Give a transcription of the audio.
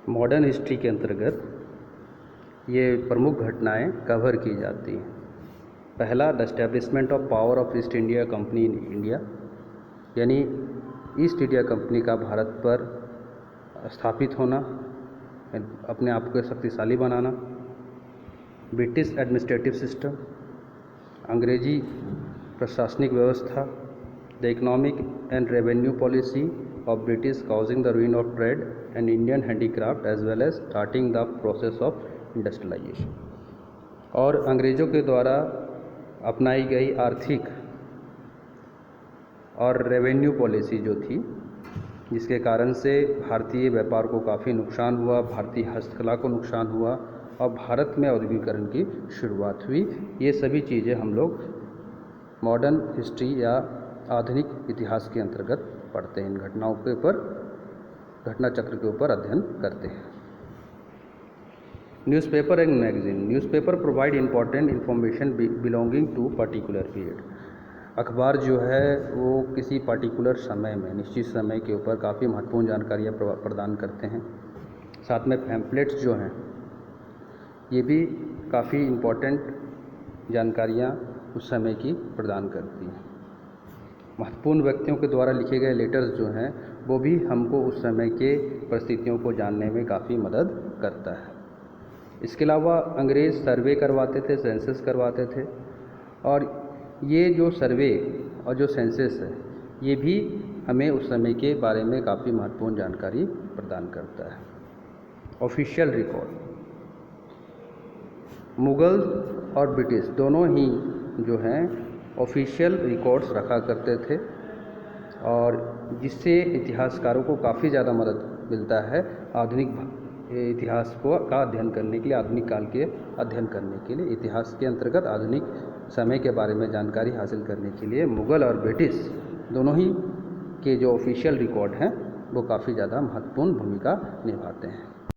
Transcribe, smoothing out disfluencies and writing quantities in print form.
Modern history के अंतर्गत ये प्रमुख घटनाएं कवर की जाती हैं। पहला, the establishment of power of east India company in India, यानी ईस्ट इंडिया कंपनी का भारत पर स्थापित होना, अपने आप को शक्तिशाली बनाना। ब्रिटिश एडमिनिस्ट्रेटिव सिस्टम, अंग्रेजी प्रशासनिक व्यवस्था। The economic and revenue policy of British causing the ruin of trade and Indian handicraft as well as starting the process of industrialisation. और अंग्रेज़ों के द्वारा अपनाई गई आर्थिक और रेवेन्यू पॉलिसी जो थी, जिसके कारण से भारतीय व्यापार को काफ़ी नुकसान हुआ, भारतीय हस्तकला को नुकसान हुआ और भारत में औद्योगिकरण की शुरुआत हुई। ये सभी चीज़ें हम लोग मॉडर्न हिस्ट्री या आधुनिक इतिहास के अंतर्गत पढ़ते हैं। इन घटनाओं के ऊपर, घटना चक्र के ऊपर अध्ययन करते हैं। Newspaper and magazine. Newspaper provide important information belonging to particular period. अखबार जो है वो किसी पर्टिकुलर समय में, निश्चित समय के ऊपर काफ़ी महत्वपूर्ण जानकारियाँ प्रदान करते हैं। साथ में पैम्फलेट्स जो हैं ये भी काफ़ी इम्पॉर्टेंट जानकारियाँ उस समय की प्रदान करती हैं। महत्वपूर्ण व्यक्तियों के द्वारा लिखे गए लेटर्स जो हैं वो भी हमको उस समय के परिस्थितियों को जानने में काफ़ी मदद करता है। इसके अलावा अंग्रेज़ सर्वे करवाते थे, सेंसस करवाते थे, और ये जो सर्वे और जो सेंसस है ये भी हमें उस समय के बारे में काफ़ी महत्वपूर्ण जानकारी प्रदान करता है। Official record. मुग़ल और ब्रिटिश दोनों ही जो हैं ऑफिशियल रिकॉर्ड्स रखा करते थे, और जिससे इतिहासकारों को काफ़ी ज़्यादा मदद मिलता है आधुनिक इतिहास का अध्ययन करने के लिए, आधुनिक काल के अध्ययन करने के लिए। इतिहास के अंतर्गत आधुनिक समय के बारे में जानकारी हासिल करने के लिए मुग़ल और ब्रिटिश दोनों ही के जो ऑफिशियल रिकॉर्ड हैं वो काफ़ी ज़्यादा महत्वपूर्ण भूमिका निभाते हैं।